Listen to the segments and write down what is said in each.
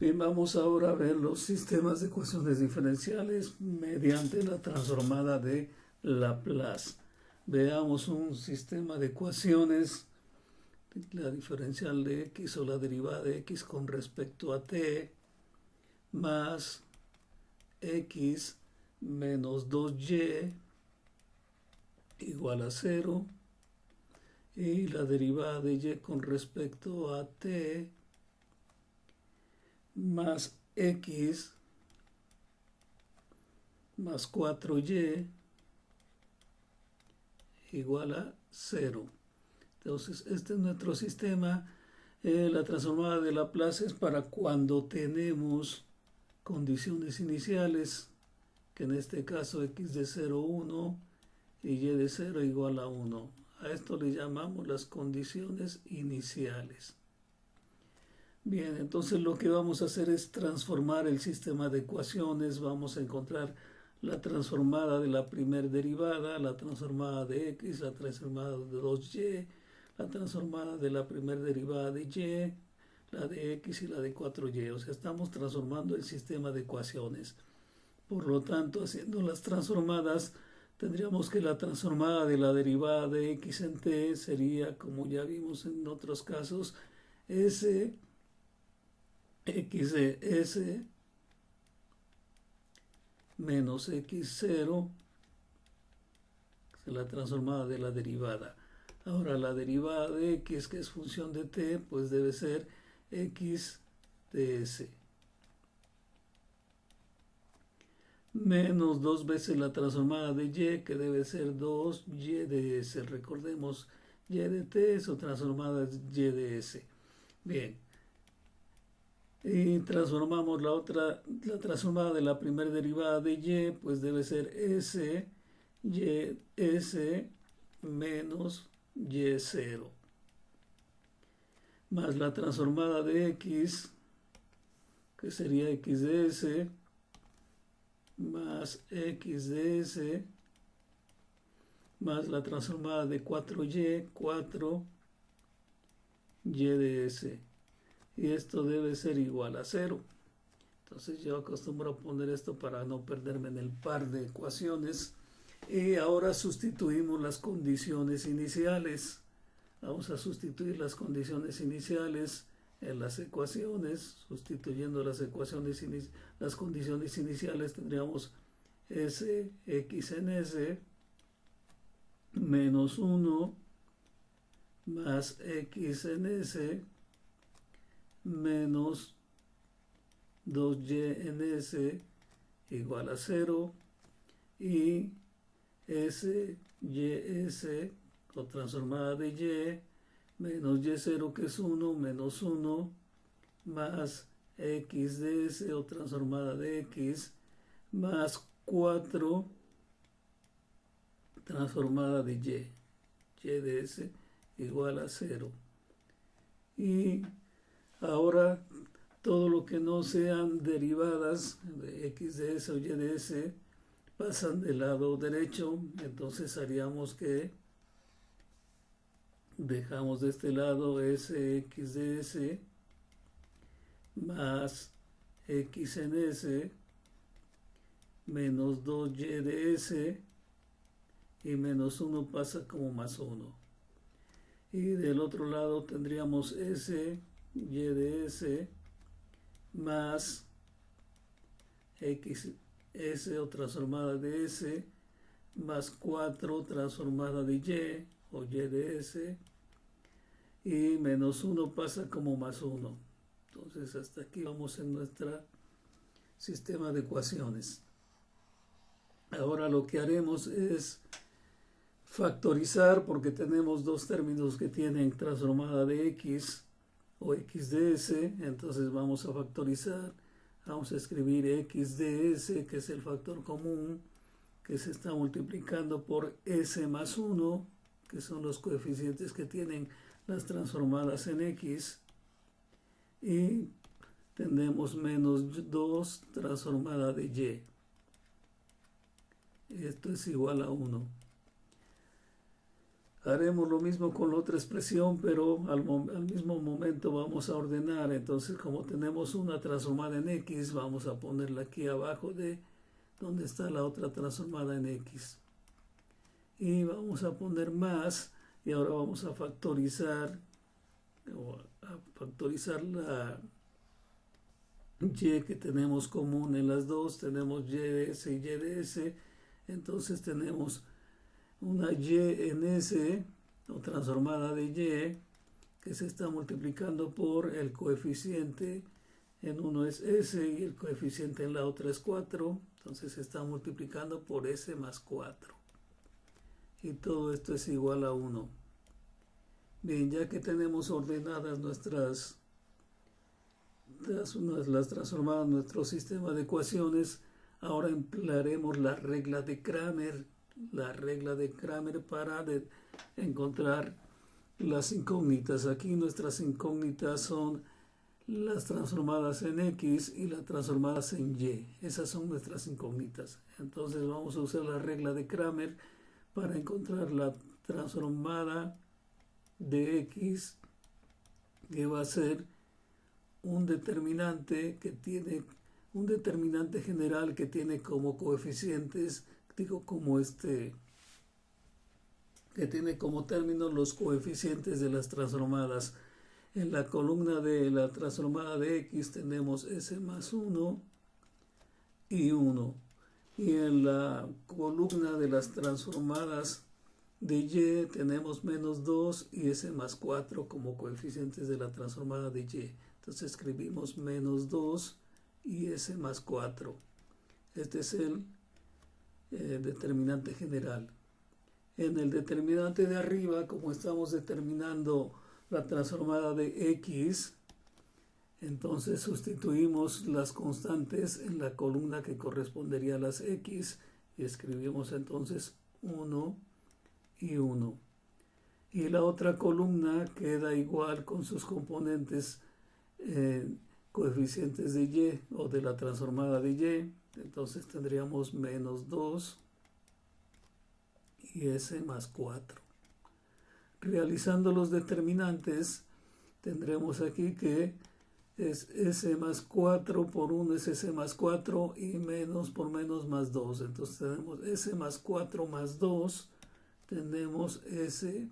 Bien, vamos ahora a ver los sistemas de ecuaciones diferenciales mediante la transformada de Laplace. Veamos un sistema de ecuaciones, la diferencial de x o la derivada de x con respecto a t más x menos 2y igual a 0 y la derivada de y con respecto a t más x más 4y igual a 0. Entonces, este es nuestro sistema. La transformada de Laplace es para cuando tenemos condiciones iniciales, que en este caso x de 0, 1 y y de 0 igual a 1. A esto le llamamos las condiciones iniciales. Bien, entonces lo que vamos a hacer es transformar el sistema de ecuaciones. Vamos a encontrar la transformada de la primera derivada, la transformada de x, la transformada de 2y, la transformada de la primera derivada de y, la de x y la de 4y. O sea, estamos transformando el sistema de ecuaciones. Por lo tanto, haciendo las transformadas, tendríamos que la transformada de la derivada de x en t sería, como ya vimos en otros casos, s x de s menos x0, la transformada de la derivada. Ahora la derivada de x, que es función de t, pues debe ser x de s. Menos 2 veces la transformada de y, que debe ser 2y de s. Recordemos, y de t, su transformada es y de s. Bien. Y transformamos la transformada de la primera derivada de y, pues debe ser s, y, s menos y0. Más la transformada de x, que sería x de s, más x de s, más la transformada de 4y, 4y de s. Y esto debe ser igual a 0. Entonces yo acostumbro a poner esto para no perderme en el par de ecuaciones. Y ahora sustituimos las condiciones iniciales. Vamos a sustituir las condiciones iniciales en las ecuaciones. Sustituyendo las condiciones iniciales tendríamos s, x en s, menos 1, más x en s, menos 2y en s igual a 0 y s, y, s o transformada de y menos y0 que es 1 menos 1 más x de s o transformada de x más 4 transformada de y de s igual a 0. Y ahora todo lo que no sean derivadas de x de s o y de s pasan del lado derecho. Entonces haríamos que dejamos de este lado x de s más x en s menos 2y de s y menos 1 pasa como más 1. Y del otro lado tendríamos s, y de s más x s o transformada de s más 4 transformada de y o y de s y menos 1 pasa como más 1. Entonces hasta aquí vamos en nuestro sistema de ecuaciones. Ahora lo que haremos es factorizar, porque tenemos dos términos que tienen transformada de x o x de s. Entonces vamos a factorizar. Vamos a escribir x de s, que es el factor común, que se está multiplicando por s más 1, que son los coeficientes que tienen las transformadas en x. Y tenemos menos 2 transformada de y. Esto es igual a 1. Haremos lo mismo con la otra expresión, pero al mismo momento vamos a ordenar. Entonces, como tenemos una transformada en X, vamos a ponerla aquí abajo de donde está la otra transformada en X. Y vamos a poner más, y ahora vamos a factorizar la Y que tenemos común en las dos. Tenemos Y de S y Y de S. Entonces tenemos una Y en S o transformada de Y que se está multiplicando por el coeficiente en uno es S y el coeficiente en la otra es 4. Entonces se está multiplicando por S más 4. Y todo esto es igual a 1. Bien, ya que tenemos ordenadas las transformadas nuestro sistema de ecuaciones, ahora emplearemos la regla de Cramer. Para encontrar las incógnitas. Aquí nuestras incógnitas son las transformadas en X y las transformadas en Y. Esas son nuestras incógnitas. Entonces vamos a usar la regla de Cramer para encontrar la transformada de X, que va a ser un determinante general que tiene como coeficientes, que tiene como términos los coeficientes de las transformadas. En la columna de la transformada de X tenemos S más 1 y 1. Y en la columna de las transformadas de Y tenemos menos 2 y S más 4 como coeficientes de la transformada de Y. Entonces escribimos menos 2 y S más 4. Este es el determinante general. En el determinante de arriba, como estamos determinando la transformada de X, entonces sustituimos las constantes en la columna que correspondería a las X y escribimos entonces 1 y 1. Y la otra columna queda igual con sus componentes coeficientes de Y o de la transformada de Y. Entonces tendríamos menos 2 y S más 4. Realizando los determinantes, tendremos aquí que es S más 4 por 1 es S más 4 y menos por menos más 2. Entonces tenemos S más 4 más 2, tenemos S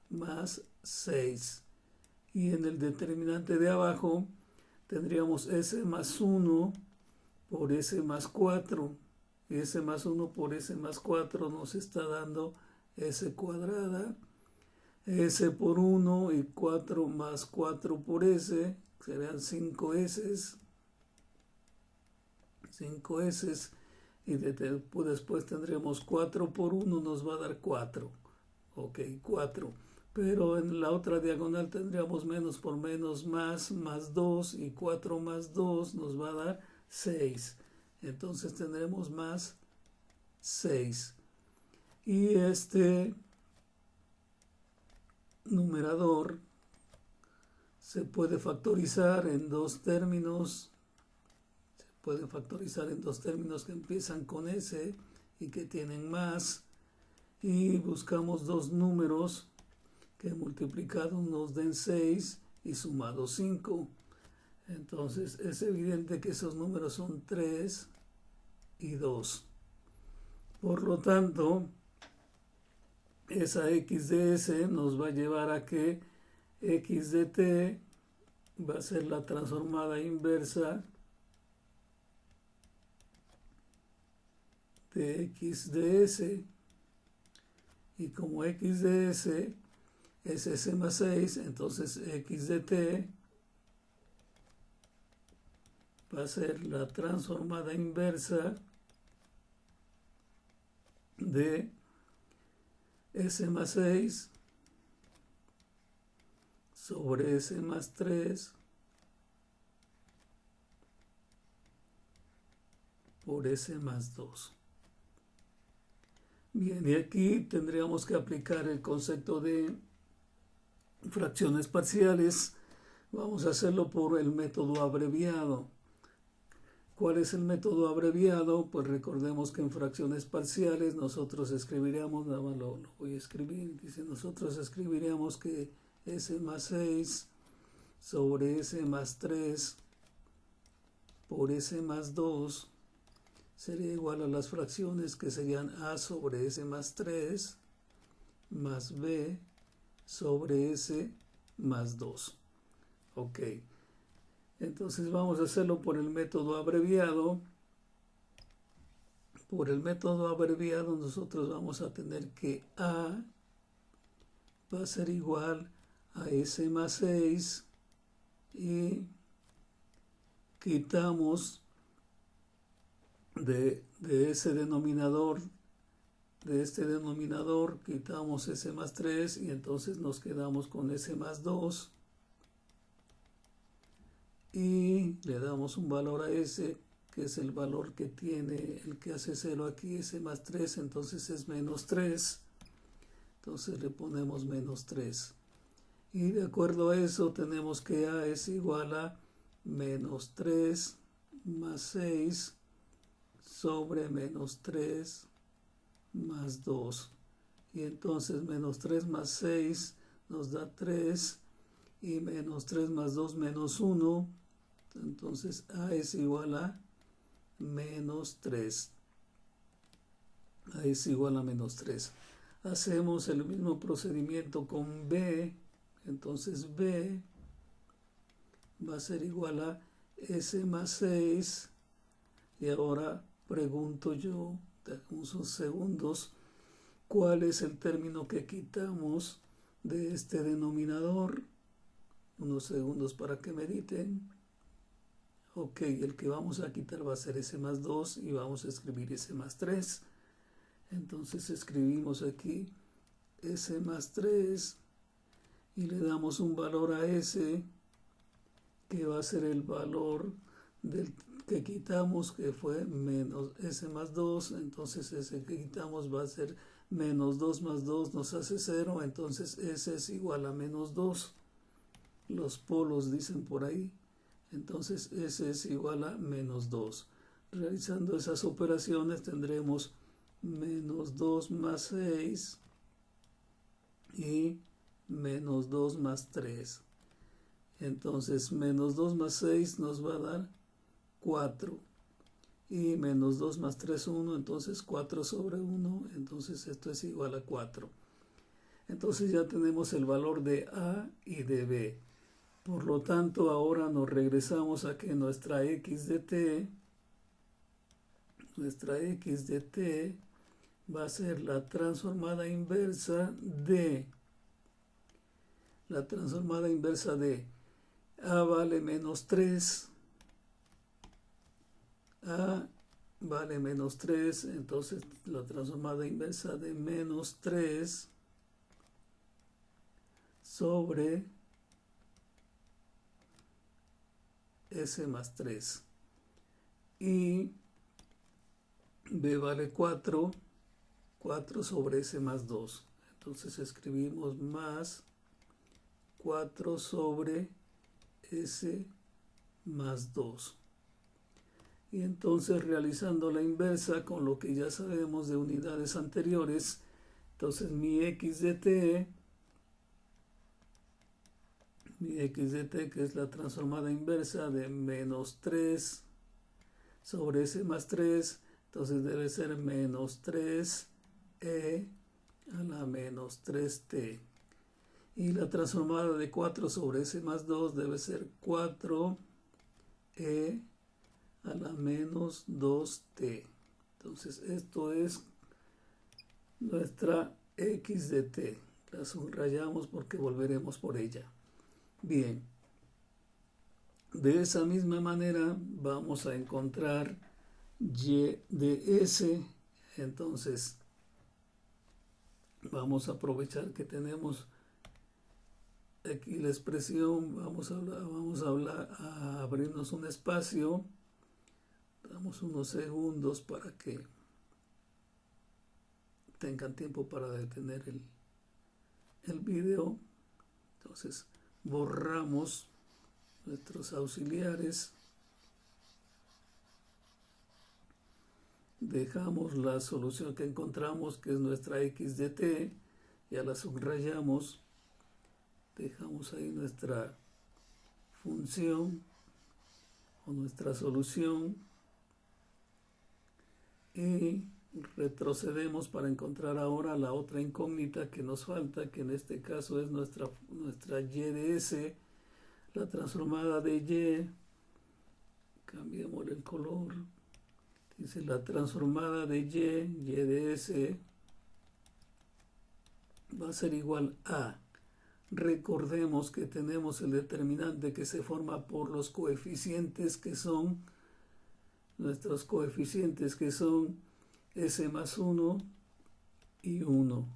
más 6. Y en el determinante de abajo tendríamos S más 1 por S más 4. Y S más 1 por S más 4 nos está dando S cuadrada. S por 1 y 4 más 4 por S, serán 5 S. 5 S. Y después tendremos 4 por 1 nos va a dar 4. Ok, 4. Pero en la otra diagonal tendríamos menos por menos más 2 y 4 más 2 nos va a dar 6. Entonces tendremos más 6. Y este numerador se puede factorizar en dos términos. Que empiezan con S y que tienen más. Y buscamos dos números que multiplicados nos den 6 y sumados 5. Entonces es evidente que esos números son 3 y 2. Por lo tanto, esa X de S nos va a llevar a que X de T va a ser la transformada inversa de X de S. Y como X de S es S más 6, entonces X de T va a ser la transformada inversa de S más 6 sobre S más 3 por S más 2. Bien, y aquí tendríamos que aplicar el concepto de fracciones parciales. Vamos a hacerlo por el método abreviado. ¿Cuál es el método abreviado? Pues recordemos que en fracciones parciales nosotros escribiríamos, nada más lo voy a escribir, dice, nosotros escribiríamos que s más 6 sobre s más 3 por s más 2 sería igual a las fracciones que serían a sobre s más 3 más b sobre s más 2. Ok. Entonces vamos a hacerlo por el método abreviado. Por el método abreviado nosotros vamos a tener que A va a ser igual a S más 6 y quitamos de ese denominador, de este denominador quitamos S más 3 y entonces nos quedamos con S más 2. Y le damos un valor a S, que es el valor que tiene el que hace 0 aquí, S más 3, entonces es menos 3. Entonces le ponemos menos 3. Y de acuerdo a eso tenemos que A es igual a menos 3 más 6 sobre menos 3 más 2. Y entonces menos 3 más 6 nos da 3 y menos 3 más 2 menos 1. Entonces A es igual a menos 3. A es igual a menos 3. Hacemos el mismo procedimiento con B. Entonces B va a ser igual a S más 6. Y ahora pregunto yo, de unos segundos, ¿cuál es el término que quitamos de este denominador? Unos segundos para que mediten. Ok, el que vamos a quitar va a ser S más 2 y vamos a escribir S más 3. Entonces escribimos aquí S más 3 y le damos un valor a S que va a ser el valor del que quitamos, que fue menos S más 2. Entonces ese que quitamos va a ser menos 2 más 2 nos hace 0. Entonces S es igual a menos 2. Los polos dicen por ahí. Entonces S es igual a menos 2. Realizando esas operaciones tendremos menos 2 más 6 y menos 2 más 3. Entonces menos 2 más 6 nos va a dar 4. Y menos 2 más 3, 1. Entonces 4 sobre 1. Entonces esto es igual a 4. Entonces ya tenemos el valor de A y de B. Por lo tanto, ahora nos regresamos a que nuestra x de t va a ser la transformada inversa de a vale menos 3, a vale menos 3, entonces la transformada inversa de menos 3 sobre S más 3. Y B vale 4 sobre S más 2. Entonces escribimos más 4 sobre S más 2. Y entonces realizando la inversa con lo que ya sabemos de unidades anteriores, entonces mi x de t, que es la transformada inversa de menos 3 sobre S más 3, entonces debe ser menos 3e a la menos 3t. Y la transformada de 4 sobre S más 2 debe ser 4e a la menos 2t. Entonces esto es nuestra x de t. La subrayamos porque volveremos por ella. Bien. De esa misma manera vamos a encontrar y de s. Entonces vamos a aprovechar que tenemos aquí la expresión, vamos a abrirnos un espacio, damos unos segundos para que tengan tiempo para detener el video. Entonces borramos nuestros auxiliares dejamos la solución que encontramos, que es nuestra x de t, ya la subrayamos, dejamos ahí nuestra función o nuestra solución y retrocedemos para encontrar ahora la otra incógnita que nos falta, que en este caso es nuestra y de s, la transformada de y. Cambiamos el color. Dice la transformada de y de s va a ser igual a. Recordemos que tenemos el determinante que se forma por los coeficientes que son, nuestros coeficientes que son s más 1 y 1.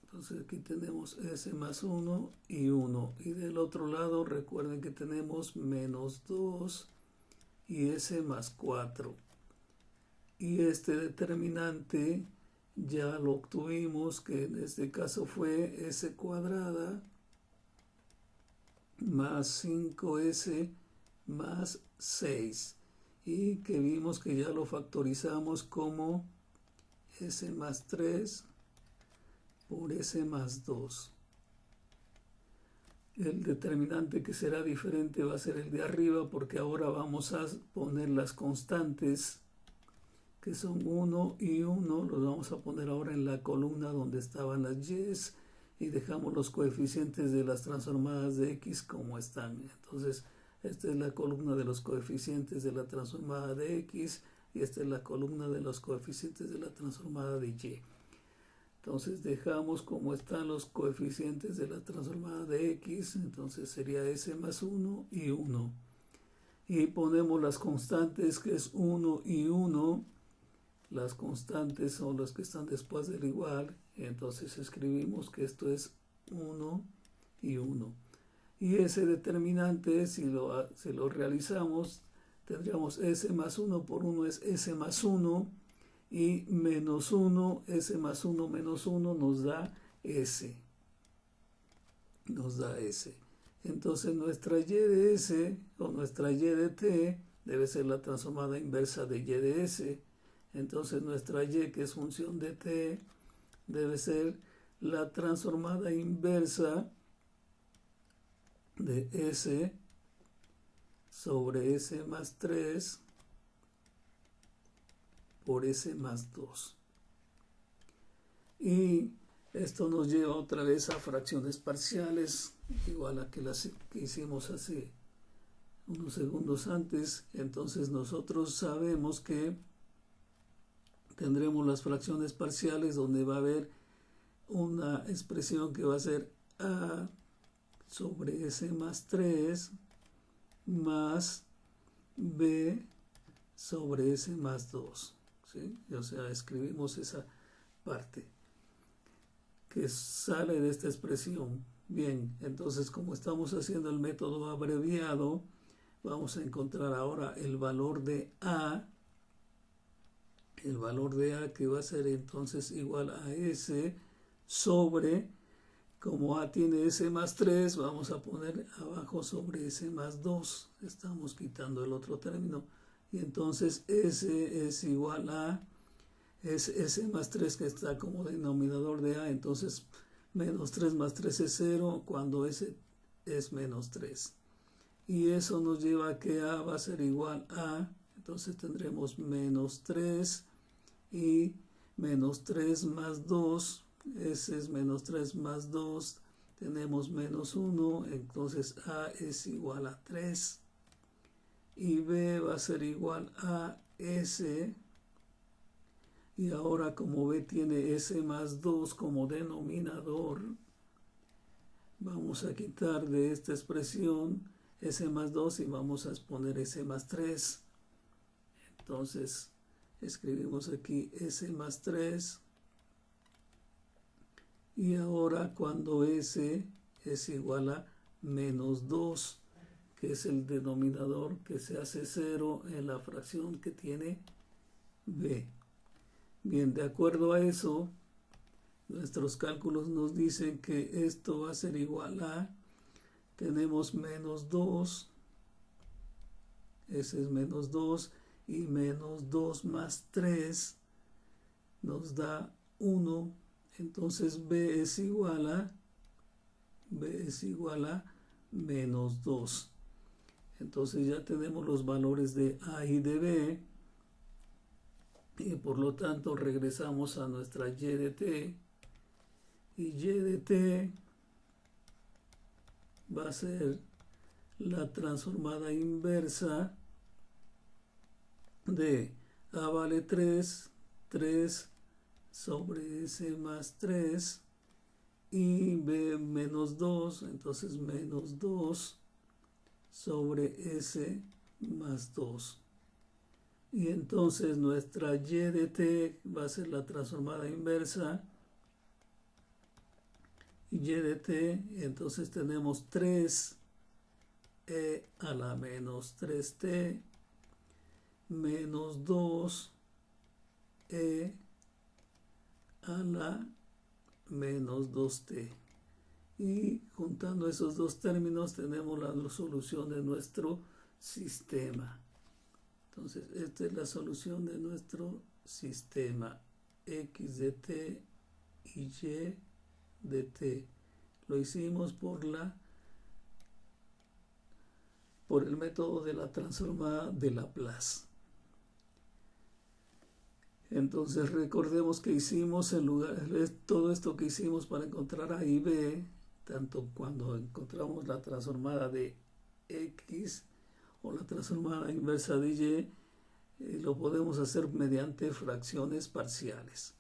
Entonces aquí tenemos s más 1 y 1. Y del otro lado recuerden que tenemos menos 2 y s más 4. Y este determinante ya lo obtuvimos, que en este caso fue s cuadrada más 5s más 6. Y que vimos que ya lo factorizamos como s más 3 por s más 2. El determinante que será diferente va a ser el de arriba, porque ahora vamos a poner las constantes que son 1 y 1, los vamos a poner ahora en la columna donde estaban las y's y dejamos los coeficientes de las transformadas de x como están. Entonces, esta es la columna de los coeficientes de la transformada de x y esta es la columna de los coeficientes de la transformada de y. Entonces dejamos como están los coeficientes de la transformada de x, entonces sería s más 1 y 1. Y ponemos las constantes que es 1 y 1. Las constantes son las que están después del igual, entonces escribimos que esto es 1 y 1. Y ese determinante, si lo realizamos, tendríamos s más 1 por 1 es s más 1. Y menos 1, s más 1 menos 1 nos da s. Nos da s. Entonces nuestra y de s o nuestra y de t debe ser la transformada inversa de y de s. Entonces nuestra y, que es función de t, debe ser la transformada inversa de s sobre s más 3 por s más 2. Y esto nos lleva otra vez a fracciones parciales, igual a que las que hicimos hace unos segundos antes. Entonces nosotros sabemos que tendremos las fracciones parciales donde va a haber una expresión que va a ser a sobre s más 3 más b sobre s más 2. ¿Sí? O sea, escribimos esa parte que sale de esta expresión. Bien, entonces como estamos haciendo el método abreviado, vamos a encontrar ahora el valor de a. El valor de a que va a ser entonces igual a s sobre, como a tiene s más 3, vamos a poner abajo sobre s más 2. Estamos quitando el otro término. Y entonces s es igual a s más 3 que está como denominador de a. Entonces menos 3 más 3 es 0 cuando s es menos 3. Y eso nos lleva a que a va a ser igual a. Entonces tendremos menos 3 y menos 3 más 2. S es menos 3 más 2. Tenemos menos 1. Entonces a es igual a 3. Y b va a ser igual a s, y ahora como b tiene s más 2 como denominador, vamos a quitar de esta expresión s más 2 y vamos a exponer s más 3. Entonces escribimos aquí s más 3, y ahora cuando s es igual a menos 2, que es el denominador que se hace 0 en la fracción que tiene b. Bien, de acuerdo a eso, nuestros cálculos nos dicen que esto va a ser igual a, tenemos menos 2, ese es menos 2, y menos 2 más 3 nos da 1. Entonces b es igual a menos 2. Entonces ya tenemos los valores de a y de b, y por lo tanto regresamos a nuestra y de t, y y de t va a ser la transformada inversa de a vale 3 sobre s más 3, y b menos 2, entonces menos 2 sobre s más 2. Y entonces nuestra y de t va a ser la transformada inversa y de t, y entonces tenemos 3e a la menos 3t menos 2e a la menos 2t. Y juntando esos dos términos tenemos la solución de nuestro sistema. Entonces esta es la solución de nuestro sistema, x de t y y de t. Lo hicimos por el método de la transformada de Laplace. Entonces recordemos que hicimos todo esto que hicimos para encontrar a y b, tanto cuando encontramos la transformada de x o la transformada inversa de y, lo podemos hacer mediante fracciones parciales.